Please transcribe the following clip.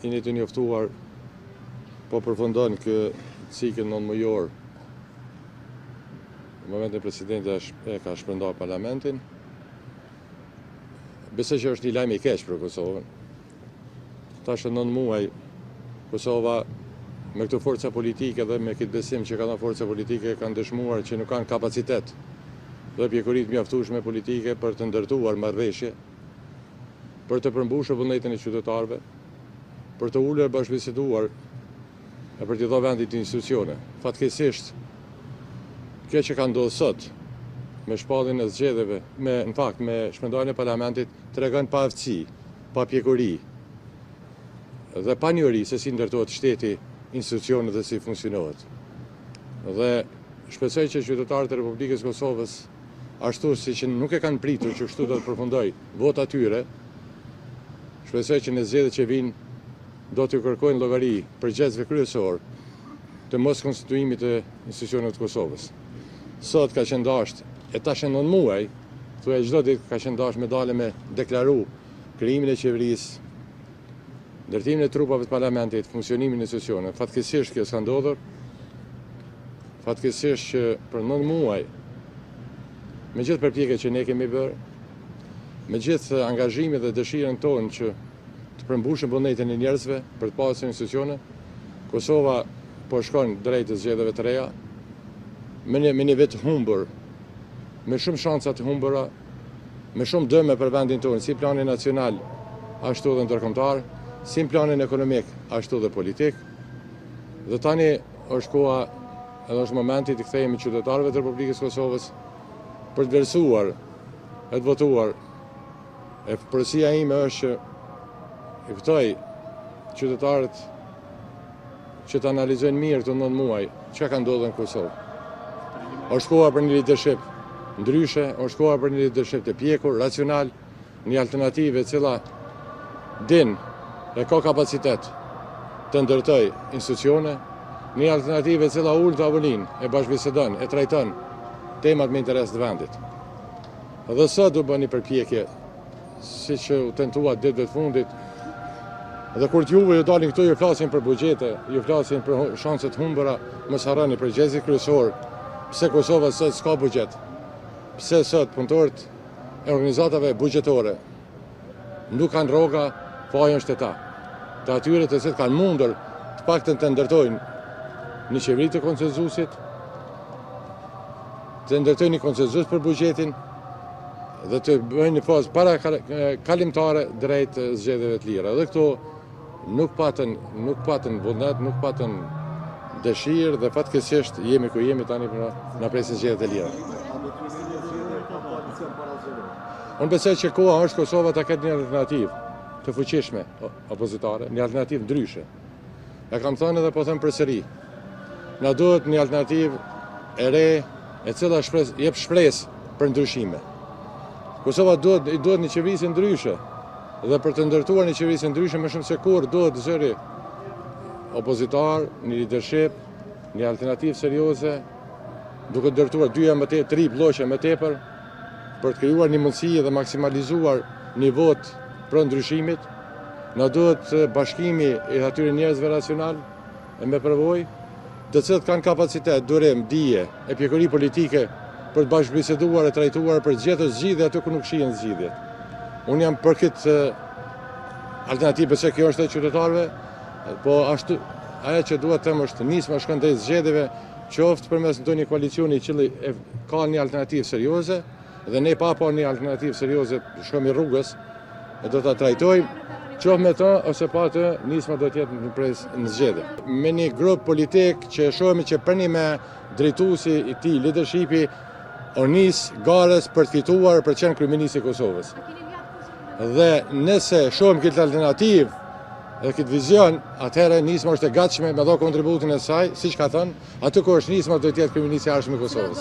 jeni të njoftuar po përfundon kë cikël 9 mujor. Në momentin presidenti e ka shpërndar parlamentin. Besoj që është një lajm i keq për Kosovën. Tash 9 muaj Kosova me këto forca politike dhe me këtë besim që kanë forca politike kanë dëshmuar që nuk kanë kapacitet dhe pjekurit mjaftueshme politike për të ndërtuar marrëveshje, për të përmbushur vullnetin e qytetarëve, për të ulur bashkëbiseduar e për t'i dhënë vendit institucione. Fatkeqësisht, kjo që ka ndodhur sot me shpalljen e zgjedhjeve, me shpërndarjen e parlamentit tregon pa aftësi, pa pjekuri dhe pa njohuri se si ndërtohet shteti, institucionet dhe si funksionohet. Dhe shpresoj që qytetarët e Republikës Kosovës, ashtu si që nuk e kanë pritur që kështu do të përfundoj vota tyre, shpresoj që në zgjedhjet që vijnë do të kërkojnë llogari për gjëzve kryesor të mos konstituimit të institucioneve të Kosovës. Sot ka qenë dashur, e tash 9 muaj, thuaj çdo ditë ka qenë dashur me dalë me deklaru krijimin e qeverisë, ndërtimin e trupave të parlamentit, funksionimin e institucioneve. Fatkeqësisht kjo s'ka ndodhur. Fatkeqësisht që për 9 muaj, me gjithë përpjekjet që ne kemi bërë, me gjithë angazhimin dhe dëshirën tonë që të përmbushim vullnetin e njerëzve për të pasur institucione, Kosova po shkon drejt zgjedhjeve të reja, me një vit humbur, me shumë shansa të humbura, me shumë dëme për vendin tonë, si plani nacional, ashtu dhe ndërkombëtar, si planin ekonomik, ashtu dhe politik. Dhe tani është koha edhe është momenti të kthehemi qytetarëve të Republikës Kosovës për të vlerësuar e të votuar. E përsia ime është që i ftoj qytetarët që të analizojnë mirë të 9 muaj çka ka ndodhur në Kosovë. Është koha për një leadership ndryshe, është koha për një leadership të pjekur, racional, një alternativë e cila din e ka kapacitet të ndërtoj institucione, një alternativë e cila ul tavolin, e bashkëbisedon, e trajton temat me interes të vendit. Dhe sot do bëni përpjekje, si që u tentuat ditëve të fundit, dhe kur t'juve ju dalin këtu, ju flasin për buxhete, ju flasin për shanset humbura, mos harroni për gjëzit kryesor, pse Kosova sot s'ka buxhet, pse sot punëtorët e organizatave buxhetore nuk kanë rroga fajën shtetar. Të atyre të cilët kanë mundur të paktën të ndërtojnë një qeveri të konsenzusit, të ndërtojnë një konsenzus për buxhetin dhe të bëjnë një fazë para kalimtare drejt zgjedhjeve të lira. Dhe këto nuk patën vullnet, nuk patën dëshirë dhe fatkeqësisht jemi ku jemi tani në presin zgjedhjet e lira. Unë besoj që koha është Kosova ta ketë një alternativë të fuqishme opozitare, një alternativë ndryshe. E kam thënë edhe po them përsëri. Na duhet një alternativë e re, e cila jep shpresë për ndryshime. Kosova duhet një qeverisje ndryshe, dhe për të ndërtuar një qeverisje ndryshe më shumë se kur duhet zëri opozitar, një leadership, një alternativë serioze, duke ndërtuar 3 bloqe më tepër për të krijuar një mundësi dhe maksimalizuar nivot për ndryshimit. Na duhet bashkimi i atyre njerëzve racional e me përvojë, të cilët kanë kapacitet, durim, dije e pjekuri politike për të bashkëbiseduar e trajtuar për të gjetur zgjidhje aty ku nuk shihen zgjidhjet. Unë jam për këtë alternativë se kjo është e qytetarëve, po ashtu ajo që duhet të them është nisma shkon drejt zgjedhjeve, qoftë përmes ndonjë koalicioni i cili ka një alternativë serioze, dhe ne pa një alternativë serioze shkomi rrugës e do ta trajtojmë, qoftë me të ose pa të, nisma do të jetë në zgjedhje. Me një grup politik që shohemi që për një me drejtuesi i tij, leadershipi, o nis gares për të fituar për të qenë kryeminist i Kosovës. Dhe nëse shohim këtë alternativë dhe këtë vizion, atëherë nisma është e gatshme me dhënë kontributin e saj, siç ka thënë, aty ku është nisma do të jetë kryeministi i ardhshëm i Kosovës.